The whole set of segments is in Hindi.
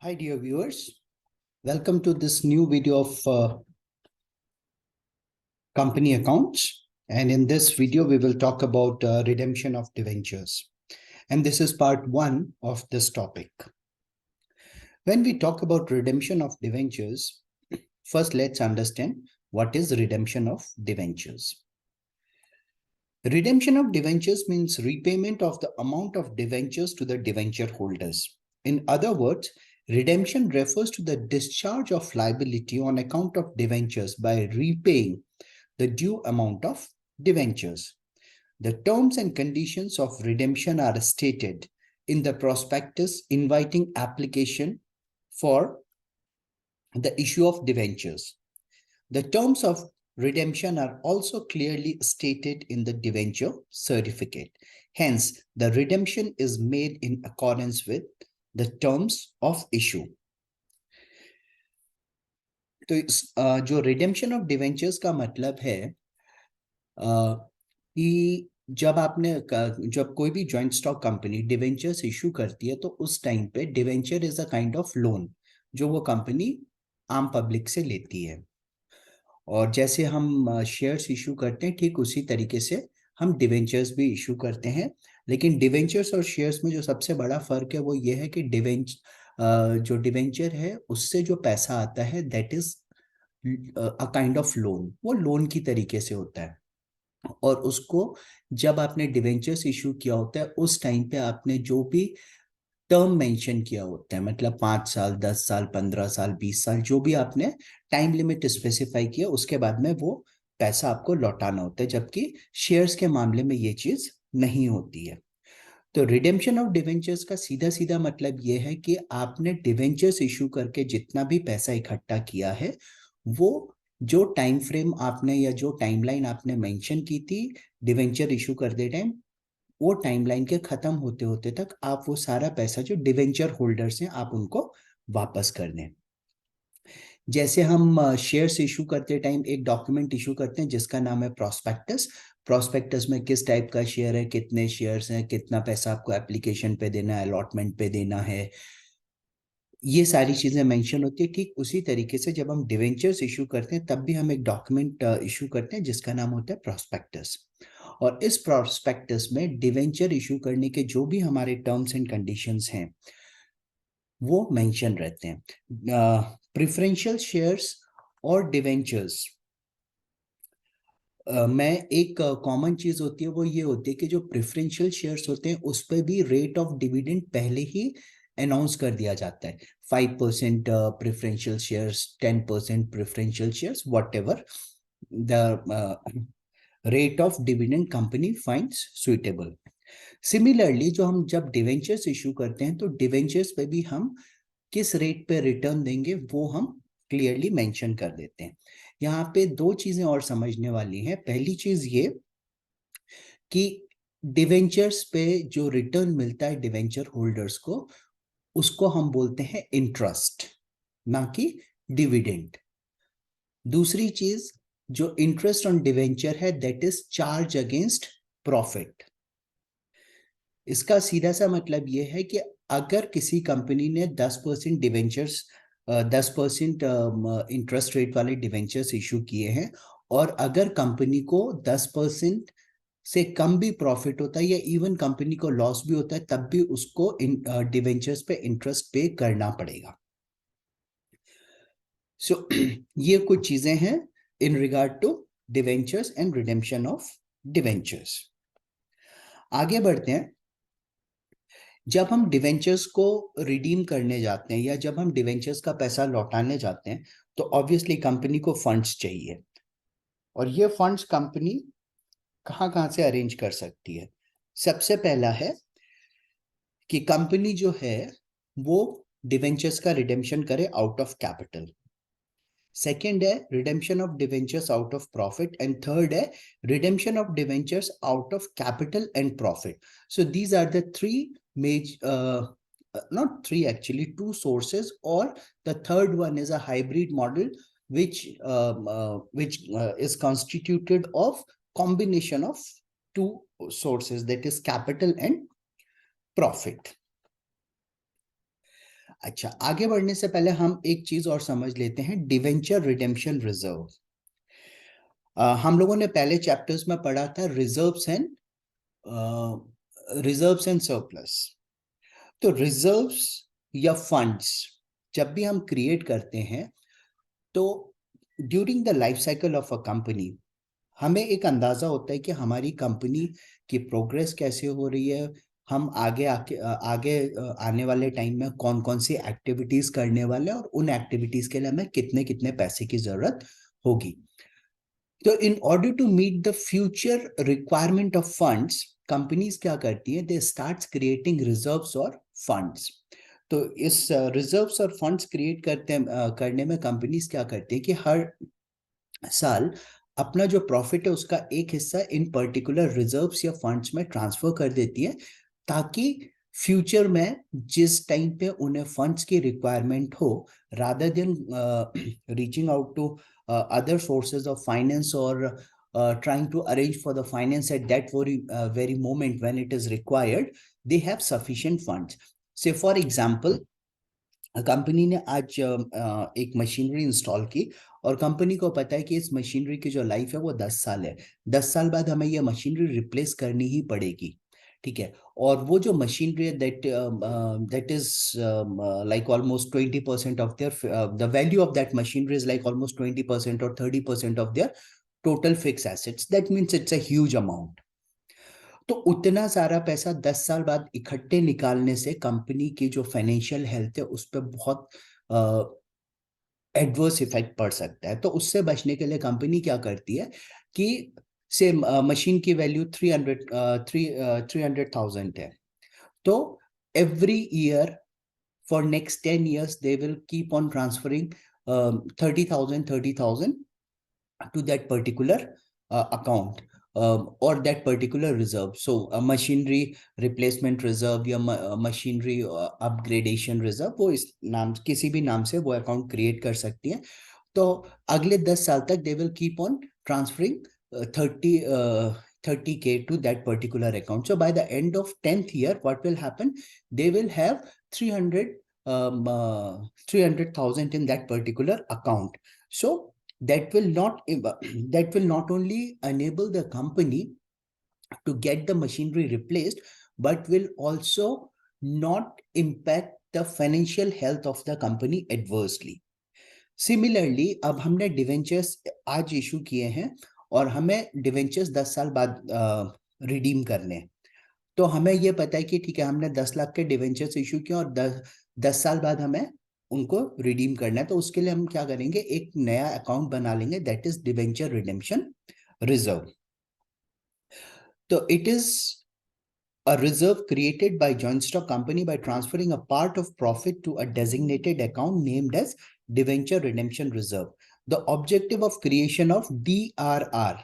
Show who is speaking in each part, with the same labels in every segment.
Speaker 1: Hi dear viewers, welcome to this new video of company accounts, and in this video we will talk about redemption of debentures, and this is part 1 of this topic. When we talk about redemption of debentures, first let's understand what is redemption of debentures. Redemption of debentures means repayment of the amount of debentures to the debenture holders. In other words, redemption refers to the discharge of liability on account of debentures by repaying the due amount of debentures. The terms and conditions of redemption are stated in the prospectus inviting application for the issue of debentures. The terms of redemption are also clearly stated in the debenture certificate. Hence, the redemption is made in accordance with the terms of issue. तो जो redemption of debentures का मतलब है कि जब कोई भी joint stock company debentures issue करती है तो उस टाइम पे debenture is a kind of loan जो वो कंपनी आम पब्लिक से लेती है, और जैसे हम शेयर्स इशू करते हैं ठीक उसी तरीके से हम डिवेंचर्स भी इशू करते हैं। लेकिन डिवेंचर्स और शेयर्स में जो सबसे बड़ा फर्क है वो ये है कि जो डिवेंचर है उससे जो पैसा आता है that is a kind of loan, वो लोन की तरीके से होता है, और उसको जब आपने डिवेंचर्स इशू किया होता है उस टाइम पे आपने जो भी टर्म मेंशन किया होता है, मतलब 5 साल 10 साल 15 साल 20 साल जो भी आपने टाइम लिमिट स्पेसिफाई किया, उसके बाद में वो पैसा आपको लौटाना होता है, जबकि शेयर्स के मामले में ये चीज नहीं होती है। तो रिडेम्पशन ऑफ डिवेंचर्स का सीधा सीधा मतलब ये है कि आपने डिवेंचर्स इशू करके जितना भी पैसा इकट्ठा किया है वो जो टाइम फ्रेम आपने या जो टाइमलाइन आपने मेंशन की थी डिवेंचर इशू करते टाइम, वो टाइमलाइन के खत्म होते होते तक आप वो सारा पैसा जो डिवेंचर होल्डर्स हैं आप उनको वापस कर दें। जैसे हम शेयर्स इशू करते टाइम एक डॉक्यूमेंट इशू करते हैं जिसका नाम है प्रोस्पेक्टस। प्रोस्पेक्टस में किस टाइप का शेयर है, कितने शेयर्स हैं, कितना पैसा आपको एप्लीकेशन पे देना है, अलॉटमेंट पे देना है, ये सारी चीजें मेंशन होती है। ठीक उसी तरीके से जब हम डिवेंचर्स इशू करते हैं तब भी हम एक डॉक्यूमेंट इशू करते हैं जिसका नाम होता है प्रोस्पेक्टस, और इस प्रोस्पेक्टस में डिवेंचर इशू करने के जो भी हमारे टर्म्स एंड कंडीशंस हैं वो मेंशन रहते हैं। प्रेफरेंशियल शेयर्स और डिवेंचर्स में एक कॉमन चीज होती है, वो ये होती है कि जो प्रेफरेंशियल शेयर्स होते हैं उस पर भी रेट ऑफ डिविडेंड पहले ही अनाउंस कर दिया जाता है। 5% preferential shares, 10% preferential shares, what ever the rate of dividend company finds suitable. Similarly जब डिवेंचर्स इशू करते हैं तो डिवेंचर्स पे भी हम किस रेट पे रिटर्न देंगे वो हम क्लियरली मेंशन कर देते हैं। यहाँ पे दो चीजें और समझने वाली हैं। पहली चीज ये कि डिवेंचर्स पे जो रिटर्न मिलता है डिवेंचर होल्डर्स को, उसको हम बोलते हैं इंटरेस्ट, ना कि डिविडेंड। दूसरी चीज, जो इंटरेस्ट ऑन डिवेंचर है that is charge against profit. इसका सीधा सा मतलब ये है कि अगर किसी कंपनी ने 10% डिवेंचर्स 10% इंटरेस्ट रेट वाले डिवेंचर्स इशू किए हैं, और अगर कंपनी को 10% से कम भी प्रॉफिट होता है या इवन कंपनी को लॉस भी होता है तब भी उसको डिवेंचर्स पे इंटरेस्ट पे करना पड़ेगा। सो ये कुछ चीजें हैं in regard to debentures and redemption of debentures. आगे बढ़ते हैं। जब हम डिवेंचर्स को रिडीम करने जाते हैं या जब हम डिवेंचर्स का पैसा लौटाने जाते हैं तो ऑब्वियसली कंपनी को फंड्स चाहिए, और ये फंड्स कंपनी कहाँ कहाँ से अरेंज कर सकती है। सबसे पहला है कि कंपनी जो है वो डिवेंचर्स का रिडेम्पशन करे आउट ऑफ कैपिटल। सेकेंड है redemption of debentures out of profit, and third है redemption of debentures out of capital and profit. So these are the three major, not three actually, two sources, or the third one is a hybrid model which is constituted of combination of two sources, that is capital and profit. अच्छा, आगे बढ़ने से पहले हम एक चीज और समझ लेते हैं, डिवेंचर रिडेम्पशन रिजर्व। हम लोगों ने पहले चैप्टर्स में पढ़ा था रिजर्व्स एंड सरप्लस। तो रिजर्व्स या फंड्स जब भी हम क्रिएट करते हैं, तो during the life cycle of a company हमें एक अंदाजा होता है कि हमारी कंपनी की प्रोग्रेस कैसे हो रही है, हम आगे आने वाले टाइम में कौन कौन सी एक्टिविटीज करने वाले हैं और उन एक्टिविटीज के लिए हमें कितने कितने पैसे की जरूरत होगी। तो in order to meet the future requirement of funds, companies क्या करती है, दे स्टार्ट क्रिएटिंग रिजर्व्स और फंड्स। तो इस रिजर्व्स और फंड्स क्रिएट करने में कंपनीज क्या करती है कि हर साल अपना जो प्रॉफिट है उसका एक हिस्सा इन पर्टिकुलर रिजर्व्स या फंड्स में ट्रांसफर कर देती है, ताकि फ्यूचर में जिस टाइम पे उन्हें फंड्स की रिक्वायरमेंट हो, rather than reaching out to other sources of finance or trying to arrange for the finance at that very moment when it is required, they have sufficient funds. Say for example, company ने आज एक मशीनरी इंस्टॉल की और कंपनी को पता है कि इस मशीनरी की जो लाइफ है वो 10 साल है, 10 साल बाद हमें ये मशीनरी रिप्लेस करनी ही पड़ेगी। ठीक है, और वो जो मशीनरी है that is like almost 20% of their, the value of that machinery is like almost 20% और 30% of their total fix assets, that means it's a huge amount. तो उतना सारा पैसा 10 साल बाद इकट्ठे निकालने से कंपनी की जो फाइनेंशियल हेल्थ है उस पर बहुत एडवर्स इफेक्ट पड़ सकता है। तो उससे बचने के लिए कंपनी क्या करती है कि से मशीन की वैल्यू 300,000 है, तो every year for next 10 years they will keep on transferring 30,000 to that particular account or that particular reserve. So a machinery replacement reserve या machinery upgradation reserve, वो इस नाम किसी भी नाम से वो अकाउंट क्रिएट कर सकती है। तो अगले 10 साल तक they will keep on transferring 30K to that particular account. So by the end of 10th year, what will happen? They will have 300,000 in that particular account. So that will not only enable the company to get the machinery replaced, but will also not impact the financial health of the company adversely. Similarly अब हमने डिवेंचर्स आज इशू किए हैं और हमें डिवेंचर्स 10 साल बाद रिडीम करने हैं। तो हमें ये पता है कि ठीक है, हमने 10 लाख के डिवेंचर्स इशू किए और 10 साल बाद हमें उनको रिडीम करना है। तो उसके लिए हम क्या करेंगे, एक नया अकाउंट बना लेंगे, that is debenture redemption reserve. तो it is a reserve created by joint stock company by transferring a part of profit to a designated account named as debenture redemption reserve. The objective of creation of DRR,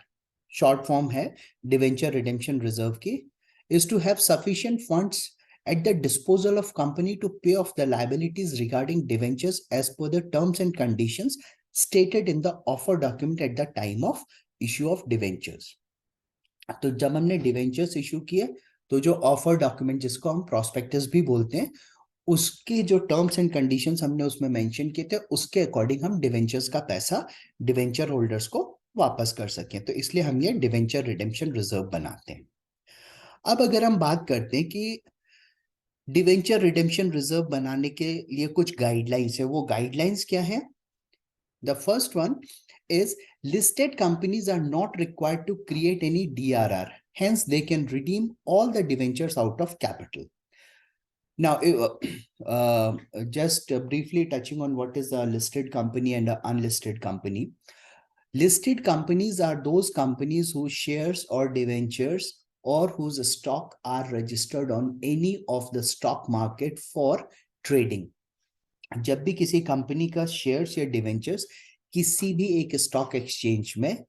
Speaker 1: short form है debenture redemption reserve की, is to have sufficient funds at the disposal of company to pay off the liabilities regarding debentures as per the terms and conditions stated in the offer document at the time of issue of debentures. तो जब हमने डिवेंचर्स इशू किए, तो जो ऑफर डॉक्यूमेंट जिसको हम प्रोस्पेक्टस भी बोलते हैं, उसके जो टर्म्स एंड कंडीशंस हमने उसमें मेंशन किए थे, उसके अकॉर्डिंग हम डिवेंचर्स का पैसा डिवेंचर होल्डर्स को वापस कर सकें। तो इसलिए हम ये डिवेंचर रिडेम्पशन रिजर्व बनाते हैं। अब अगर हम बात करते हैं कि डिवेंचर रिडेम्पशन रिजर्व बनाने के लिए कुछ गाइडलाइंस है, वो गाइडलाइंस क्या है? The first one is listed companies are not required to create any DRR. Hence, they can redeem all the debentures out of capital. Now, just briefly touching on what is a listed company and an unlisted company. Listed companies are those companies whose shares or debentures or whose stock are registered on any of the stock market for trading. जब भी किसी कंपनी का शेयर्स या डिवेंचर्स किसी भी एक स्टॉक एक्सचेंज में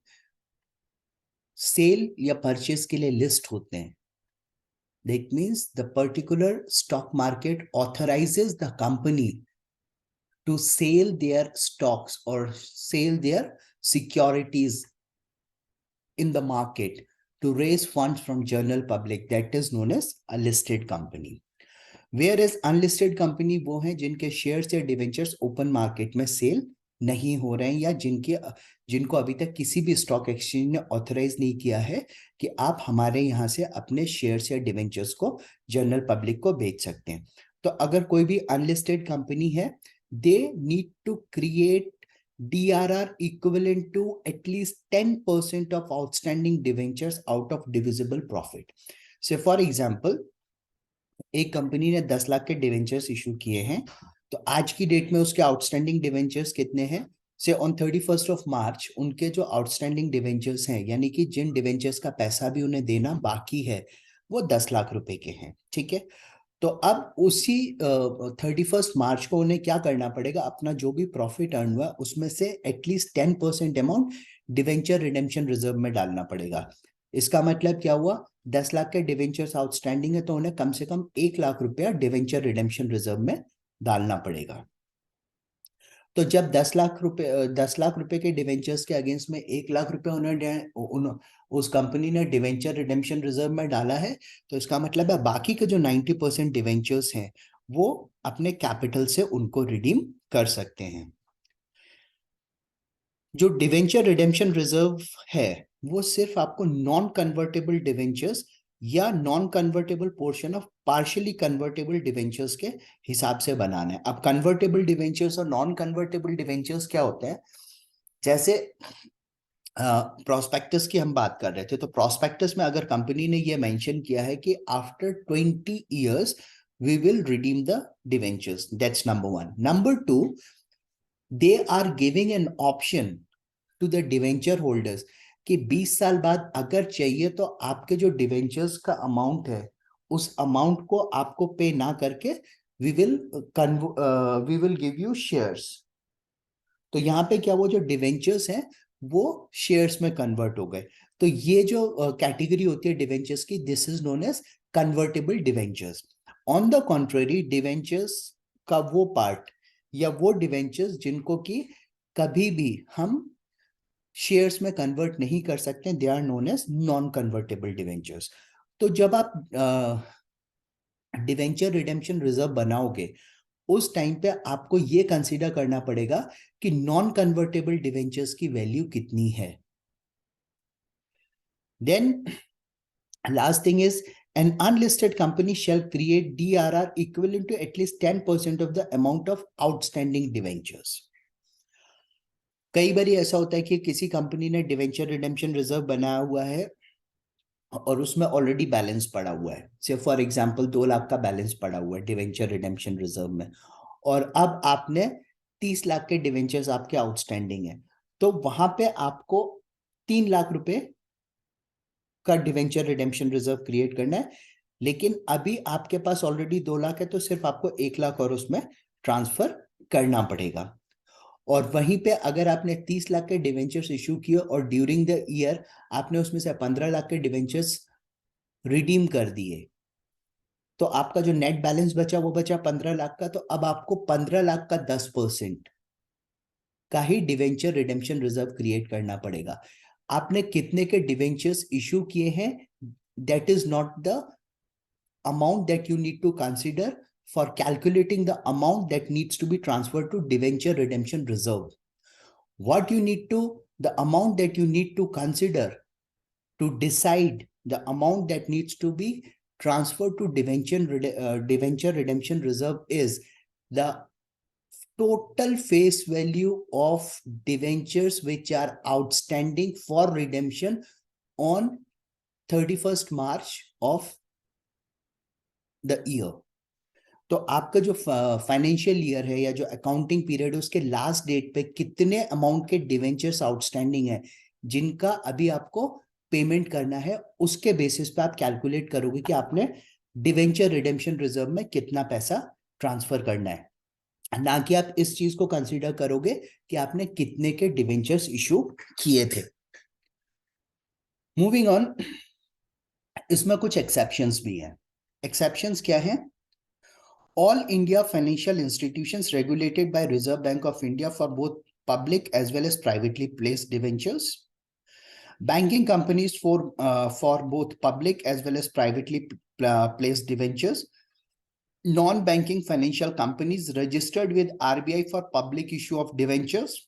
Speaker 1: सेल या परचेस के लिए लिस्ट होते हैं, that means the particular stock market authorises the company to sell their stocks और sell their securities in the market to raise funds from general public, that is known as a listed company. Whereas unlisted company वो है जिनके शेयर्स या डिवेंचर्स ओपन मार्केट में सेल नहीं हो रहे हैं, या जिनको अभी तक किसी भी स्टॉक एक्सचेंज ने ऑथराइज नहीं किया है कि आप हमारे यहाँ से अपने शेयर्स या डिवेंचर्स को जनरल पब्लिक को बेच सकते हैं। तो अगर कोई भी अनलिस्टेड कंपनी है, they need to create DRR equivalent to at least 10% of outstanding debentures out of divisible profit. So for example, एक कंपनी ने 10 लाख के डिवेंचर्स इशू किए हैं, तो आज की डेट में उसके आउटस्टैंडिंग डिवेंचर्स कितने हैं? से ऑन 31st ऑफ मार्च उनके जो आउटस्टैंडिंग डिवेंचर्स हैं, यानी कि जिन डिवेंचर्स का पैसा भी उन्हें देना बाकी है, वो 10 लाख रुपए के हैं। ठीक है, तो अब उसी 31st मार्च को उन्हें क्या करना पड़ेगा? अपना जो भी प्रॉफिट अर्न हुआ उसमें से at least 10% amount debenture redemption reserve में डालना पड़ेगा। इसका मतलब क्या हुआ? 10 लाख के डिवेंचर्स आउटस्टैंडिंग है, तो उन्हें कम से कम 1 लाख रुपया डिवेंचर रिडेम्पशन रिजर्व में डालना पड़ेगा। तो जब 10 लाख रुपए के डिवेंचर्स के अगेंस्ट में 1 लाख रुपए उस कंपनी ने डिवेंचर रिडेम्पशन रिजर्व में डाला है, तो इसका मतलब है बाकी के जो 90% डिवेंचर्स हैं वो अपने कैपिटल से उनको रिडीम कर सकते हैं। जो डिवेंचर रिडेम्पशन रिजर्व है वो सिर्फ आपको नॉन कन्वर्टेबल डिवेंचर्स या non convertible portion of partially convertible debentures के हिसाब से बनाना है। अब कन्वर्टेबल डिवेंचर्स और नॉन कन्वर्टेबल डिवेंचर्स क्या होते हैं? जैसे प्रोस्पेक्टस की हम बात कर रहे थे, तो प्रोस्पेक्टस में अगर कंपनी ने ये मेंशन किया है कि after 20 years we will redeem the debentures, that's number one. Number two, they are giving an option to the debenture holders कि 20 साल बाद अगर चाहिए तो आपके जो डिवेंचर्स का अमाउंट है उस अमाउंट को आपको पे ना करके we will give you shares. तो यहाँ पे क्या, वो जो डिवेंचर्स हैं वो शेयर्स में कन्वर्ट हो गए। तो ये जो कैटेगरी होती है डिवेंचर्स की, this is known as convertible debentures. On the contrary, debentures का वो पार्ट या वो डिवेंचर्स जिनको कि कभी भी हम शेयर्स में कन्वर्ट नहीं कर सकते, they are known as non convertible debentures. तो जब आप डिवेंचर रिडेम्पशन रिजर्व बनाओगे उस टाइम पे आपको ये कंसीडर करना पड़ेगा कि नॉन कन्वर्टेबल डिवेंचर्स की वैल्यू कितनी है। Then last thing is an unlisted company shall create DRR equivalent to at least 10% of the amount of outstanding debentures. कई बार ऐसा होता है कि किसी कंपनी ने डिवेंचर रिडेम्पशन रिजर्व बनाया हुआ है और उसमें ऑलरेडी बैलेंस पड़ा हुआ है, से फॉर एग्जांपल 2 लाख का बैलेंस पड़ा हुआ है डिवेंचर रिडेम्पशन रिजर्व में, और अब आपने 30 लाख के डिवेंचर्स आपके आउटस्टैंडिंग है, तो वहां पे आपको 3 लाख रुपए का डिवेंचर रिडेम्पशन रिजर्व क्रिएट करना है। लेकिन अभी आपके पास ऑलरेडी 2 लाख है, तो सिर्फ आपको 1 लाख और उसमें ट्रांसफर करना पड़ेगा। और वहीं पे अगर आपने 30 लाख के डिवेंचर्स इशू किए और ड्यूरिंग द ईयर आपने उसमें से 15 लाख के डिवेंचर्स रिडीम कर दिए, तो आपका जो नेट बैलेंस बचा वो बचा 15 लाख का। तो अब आपको 15 लाख का 10% का ही डिवेंचर रिडेम्पशन रिजर्व क्रिएट करना पड़ेगा। आपने कितने के डिवेंचर्स इशू किए हैं, that is not the amount that you need to consider for calculating the amount that needs to be transferred to debenture redemption reserve. The amount that you need to consider to decide the amount that needs to be transferred to debenture redemption reserve is the total face value of debentures which are outstanding for redemption on 31st March of the year. तो आपका जो फाइनेंशियल ईयर है या जो अकाउंटिंग पीरियड है उसके लास्ट डेट पे कितने अमाउंट के डिवेंचर्स आउटस्टैंडिंग है जिनका अभी आपको पेमेंट करना है, उसके बेसिस पे आप कैलकुलेट करोगे कि आपने डिवेंचर रिडेम्पशन रिजर्व में कितना पैसा ट्रांसफर करना है, ना कि आप इस चीज को कंसीडर करोगे कि आपने कितने के डिवेंचर्स इशू किए थे। मूविंग ऑन, इसमें कुछ एक्सेप्शंस भी हैं। एक्सेप्शंस क्या है? All India financial institutions regulated by Reserve Bank of India for both public as well as privately placed debentures. Banking companies for both public as well as privately placed debentures. non-banking financial companies registered with RBI for public issue of debentures,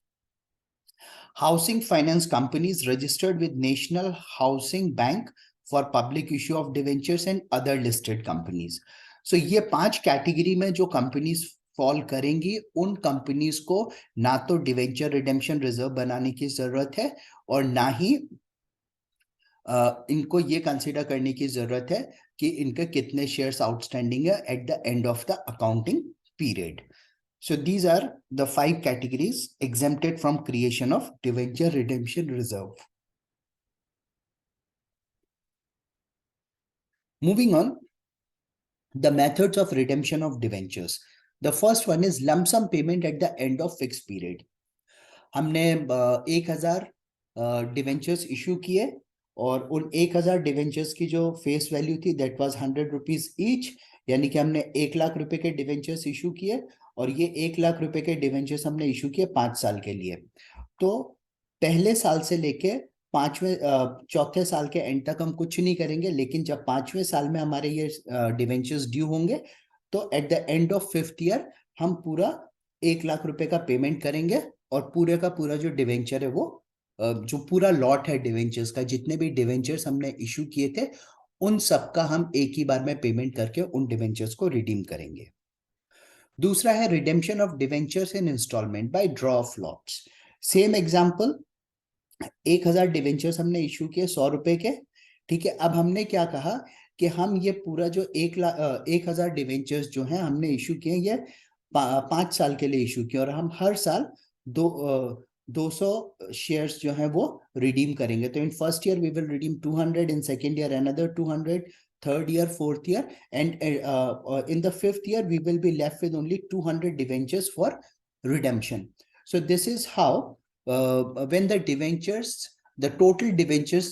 Speaker 1: housing finance companies registered with National Housing Bank for public issue of debentures and other listed companies. So ये 5 कैटेगरी में जो कंपनीज फॉल करेंगी, उन कंपनीज को ना तो डिवेंचर रिडेम्पशन रिजर्व बनाने की जरूरत है और ना ही इनको ये कंसीडर करने की जरूरत है कि इनके कितने शेयर्स आउटस्टैंडिंग है at the end of the accounting period. So these are the 5 categories exempted from creation of debenture redemption reserve. Moving on, the methods of redemption of debentures. The first one is lump sum payment at the end of fixed period. हमने 1000 डिवेंचर्स इशू किए और उन 1000 डिवेंचर्स की जो फेस वैल्यू थी दैट वाज 100 रुपीज ईच, यानी कि हमने 1 लाख रुपए के डिवेंचर्स इशू किए और ये 1 लाख रुपए के डिवेंचर्स हमने इशू किए 5 साल के लिए. तो पहले साल से लेके चौथे साल के एंड तक हम कुछ नहीं करेंगे, लेकिन जब 5वें साल में हमारे ये डिवेंचर्स ड्यू होंगे तो at the end of 5th year हम पूरा 1 लाख रुपए का पेमेंट करेंगे और पूरे का पूरा जो डिवेंचर है वो जो पूरा लॉट है डिवेंचर्स का, जितने भी डिवेंचर्स हमने इशू किए थे उन सब का हम एक ही बार में पेमेंट करके उन डिवेंचर्स को रिडीम करेंगे. दूसरा है redemption of debentures in instalment by draw of lots. Same example, 1000 debentures हमने इशू किए 100 रुपए के, ठीक है. अब हमने क्या कहा कि हम ये पूरा जो 1000 डिवेंचर्स जो हैं हमने इशू किए ये 5 साल के लिए इशू किए और हम हर साल 200 शेयर्स जो हैं वो रिडीम करेंगे. तो in first year we will redeem 200, in second year another 200, third year, fourth year, and in the 5th year we will be left with only 200 debentures for redemption. So this is how when the debentures, the total debentures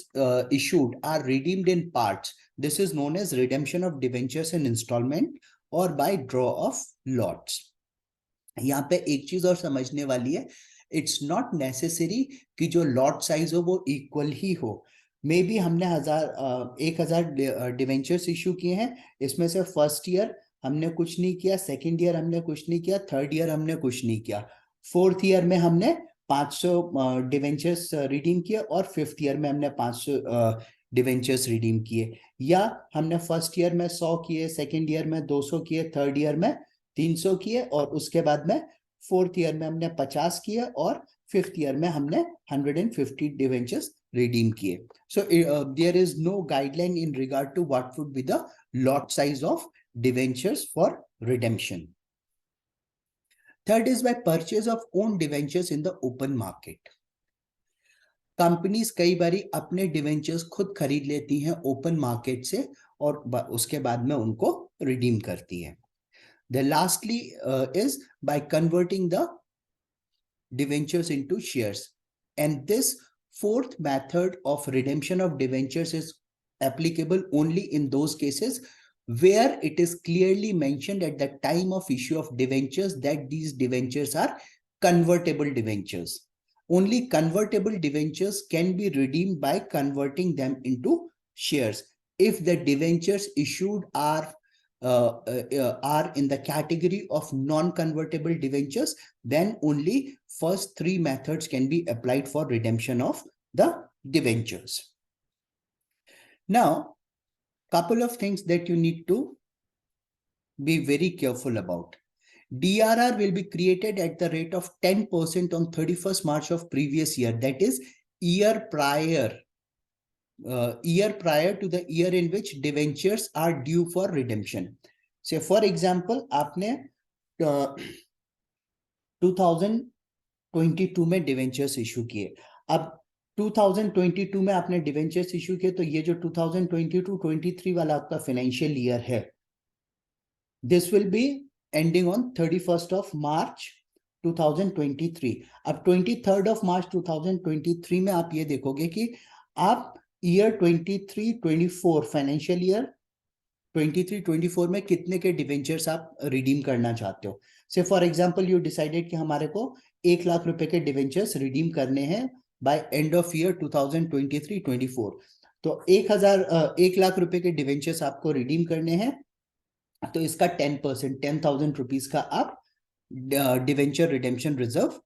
Speaker 1: issued are redeemed in parts, this is known as redemption of debentures in installment or by draw of lots. यहाँ पे एक चीज और समझने वाली है, इट्स नॉट नेसेसरी कि जो लॉट साइज हो वो इक्वल ही हो. मे बी हमने 1000 डिवेंचर्स इशू किए हैं, इसमें से फर्स्ट ईयर हमने कुछ नहीं किया, सेकेंड ईयर हमने कुछ नहीं किया, थर्ड ईयर हमने कुछ नहीं किया, फोर्थ ईयर में हमने 500 डिवेंचर्स रिडीम किए और फिफ्थ ईयर में हमने 500 डिवेंचर्स रिडीम किए. या हमने फर्स्ट ईयर में 100 किए, सेकेंड ईयर में 200 किए, थर्ड ईयर में 300 किए और उसके बाद में फोर्थ ईयर में हमने 50 किए और फिफ्थ ईयर में हमने 150 debentures redeem kiye. So there is no guideline in regard to what would be the lot size of debentures for redemption. Third is by purchase of own debentures in the open market. Companies कई बारी अपने डिवेंचर्स खुद खरीद लेती हैं ओपन मार्केट से और उसके बाद में उनको रिडीम करती हैं. The lastly is by converting the debentures into shares, and this fourth method of redemption of debentures is applicable only in those cases where it is clearly mentioned at the time of issue of debentures that these debentures are convertible debentures. Only convertible debentures can be redeemed by converting them into shares. If the debentures issued are in the category of non-convertible debentures, then only first 3 methods can be applied for redemption of the debentures. Now, couple of things that you need to be very careful about. DRR will be created at the rate of 10% on 31st March of previous year, that is year prior to the year in which debentures are due for redemption. Say for example, आपने 2022 में डिवेंचर्स इशू किए. अब 2022 में आपने डिवेंचर्स इशू किए तो ये जो 2022-23 वाला आपका फाइनेंशियल ईयर है, this will be ending on 31st of March 2023. अब 23rd ऑफ मार्च 2023 में आप ये देखोगे कि आप ईयर 23-24 फाइनेंशियल ईयर 23-24 में कितने के डिवेंचर्स आप रिडीम करना चाहते हो. से फॉर एग्जांपल यू डिसाइडेड कि हमारे को 1 लाख रुपए के डिवेंचर्स रिडीम करने हैं बाय एंड ऑफ ईयर 2023-24. तो 1 लाख रुपए के डिवेंचर्स आपको रिडीम करने हैं तो इसका 10%, 10,000 रुपीज का आप डिवेंचर रिडेम्पशन रिजर्व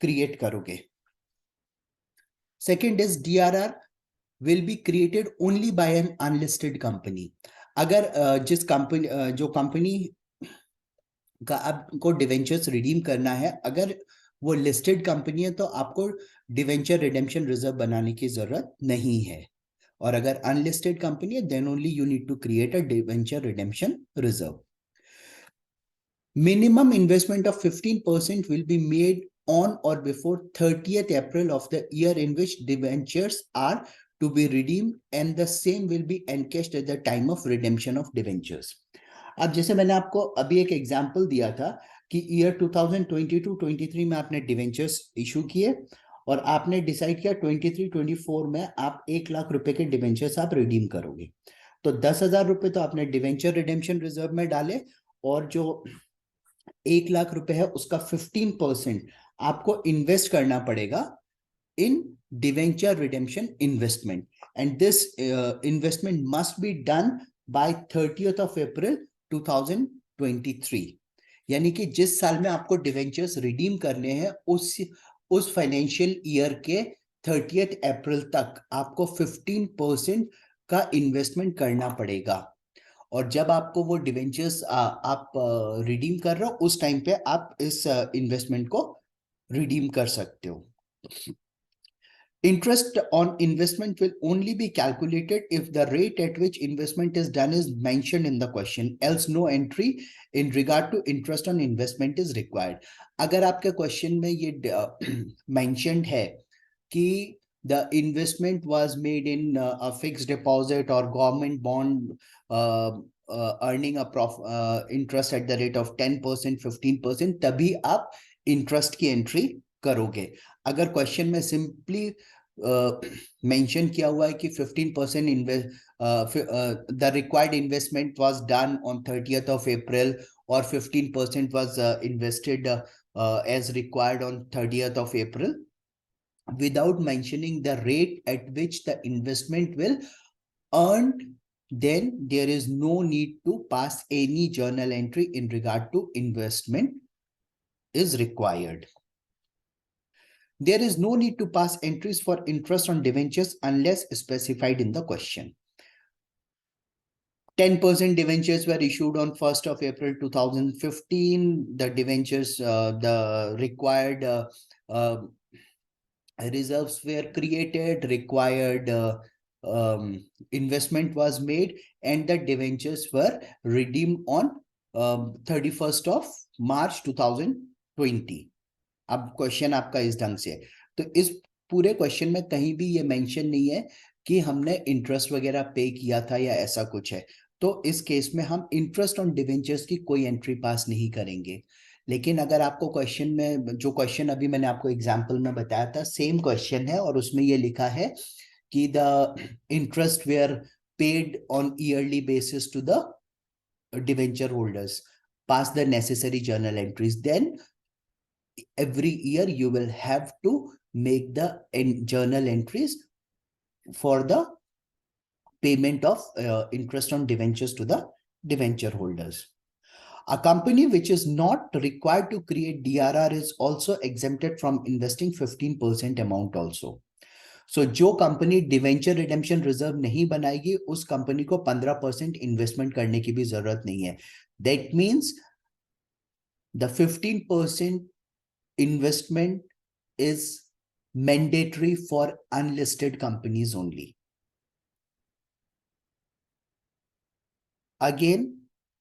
Speaker 1: क्रिएट करोगे। Second is DRR will be created only by an unlisted company। अगर जिस कंपनी जो कंपनी का आपको डिवेंचर्स रिडीम करना है, अगर वो लिस्टेड कंपनी है तो आपको डिवेंचर रिडेम्पशन रिजर्व बनाने की जरूरत नहीं है, और अगर अनलिस्टेड कंपनी है then only you need to create a debenture redemption reserve. Minimum investment of 15% will be made on or before 30th April of the year in which debentures are to be redeemed, and the same will be encashed at the time of redemption of debentures। अब जैसे मैंने आपको अभी एक एग्जांपल दिया था कि ईयर 2022-23 में आपने डिवेंचर्स इशू किए और आपने डिसाइड किया 23-24 में आप 1 लाख रुपए के डिवेंचर्स आप रिडीम करोगे, तो 10,000 रुपए तो आपने डिवेंचर रिडेम्पशन रिजर्व में डाले, और जो 1 लाख रुपए है उसका 15% आपको इन्वेस्ट करना पड़ेगा in debenture redemption investment, and this investment must be done by 30th of April 2023। यानी कि जिस साल में आपको डिवेंचर्स रिडीम करने हैं उस फाइनेंशियल ईयर के 30th अप्रैल तक आपको 15% का इन्वेस्टमेंट करना पड़ेगा, और जब आपको वो डिवेंचर्स आप रिडीम कर रहे हो उस टाइम पे आप इस इन्वेस्टमेंट को रिडीम कर सकते हो। Interest on investment will only be calculated if the rate at which investment is done is mentioned in the question, else no entry in regard to interest on investment is required। अगर आपके क्वेश्चन में ये mentioned है कि the investment was made in a fixed deposit or government bond earning a interest at the rate of 10%, 15%, तभी आप इंटरेस्ट की एंट्री करोगे। अगर क्वेश्चन में सिंपली मेंशन किया हुआ है कि 15% invest the required investment was done on 30th of April और 15% was invested as required on 30th of April without mentioning the rate at which the investment will earn, then there is no need to pass any journal entry in regard to investment is required। There is no need to pass entries for interest on debentures unless specified in the question। 10% debentures were issued on 1st of April 2015. The debentures, the required reserves were created, required investment was made, and the debentures were redeemed on 31st of March 2020। अब क्वेश्चन आपका इस ढंग से है, तो इस पूरे क्वेश्चन में कहीं भी ये मेंशन नहीं है कि हमने इंटरेस्ट वगैरह पे किया था या ऐसा कुछ है, तो इस केस में हम इंटरेस्ट ऑन डिवेंचर्स की कोई एंट्री पास नहीं करेंगे। लेकिन अगर आपको क्वेश्चन में, जो क्वेश्चन अभी मैंने आपको एग्जांपल में बताया था, सेम क्वेश्चन है और उसमें ये लिखा है कि the interest were paid on yearly basis to the debenture holders, pass the necessary journal entries, then every year you will have to make the journal entries for the payment of interest on debentures to the debenture holders। A company which is not required to create DRR is also exempted from investing 15% amount also। So जो कंपनी डिवेंचर रिडेम्पशन रिजर्व नहीं बनाएगी उस कंपनी को 15% इन्वेस्टमेंट करने की भी जरूरत नहीं है। That means the 15% investment is mandatory for unlisted companies only। Again,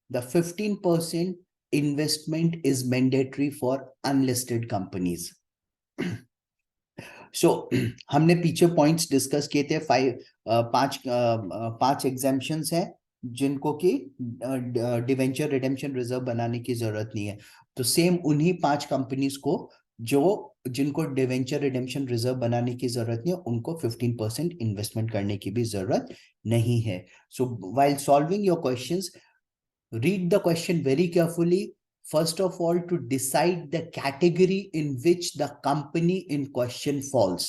Speaker 1: the 15% investment is mandatory for unlisted companies। So हमने पीछे पॉइंट्स डिस्कस किए थे, पांच एग्जेम्पशंस हैं जिनको कि डिवेंचर रिडेम्पशन रिजर्व बनाने की जरूरत नहीं है, तो सेम उन्हीं 5 कंपनीज को जिनको डिवेंचर रिडेम्पशन रिजर्व बनाने की जरूरत नहीं है उनको 15% इन्वेस्टमेंट करने की भी जरूरत नहीं है। सो while solving your questions, read the question very carefully, first of all to decide the category in which the company in question falls।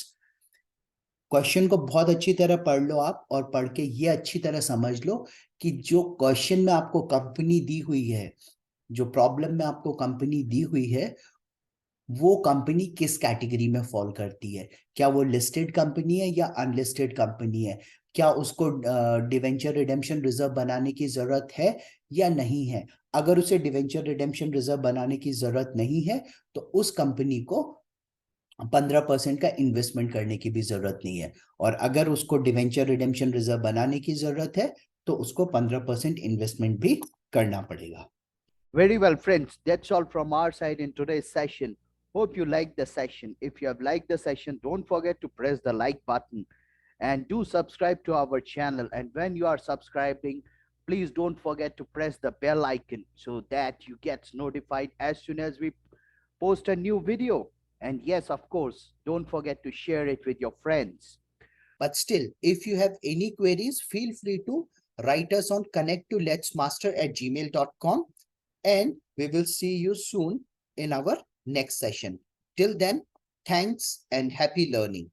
Speaker 1: Question को बहुत अच्छी तरह पढ़ लो आप, और पढ़ के ये अच्छी तरह समझ लो कि जो क्वेश्चन में आपको कंपनी दी हुई है, जो प्रॉब्लम में आपको कंपनी दी हुई है, वो कंपनी किस कैटेगरी में फॉल करती है। क्या वो लिस्टेड कंपनी है या अनलिस्टेड कंपनी है? क्या उसको डिवेंचर रिडेम्पशन रिजर्व बनाने की जरूरत है या नहीं है? अगर उसे डिवेंचर रिडेम्पशन रिजर्व बनाने की जरूरत नहीं है तो उस कंपनी को 15% का इन्वेस्टमेंट करने की भी जरूरत नहीं है, और अगर उसको डिवेंचर रिडेम्पशन रिजर्व बनाने की जरूरत है तो उसको 15% इन्वेस्टमेंट भी करना पड़ेगा।
Speaker 2: Very well, friends. That's all from our side in today's session. Hope you liked the session. If you have liked the session, don't forget to press the like button and do subscribe to our channel. And when you are subscribing, please don't forget to press the bell icon so that you get notified as soon as we post a new video. And yes, of course, don't forget to share it with your friends.
Speaker 1: But still, if you have any queries, feel free to write us on connect2letsmaster@gmail.com, and we will see you soon in our next session. Till then, thanks and happy learning.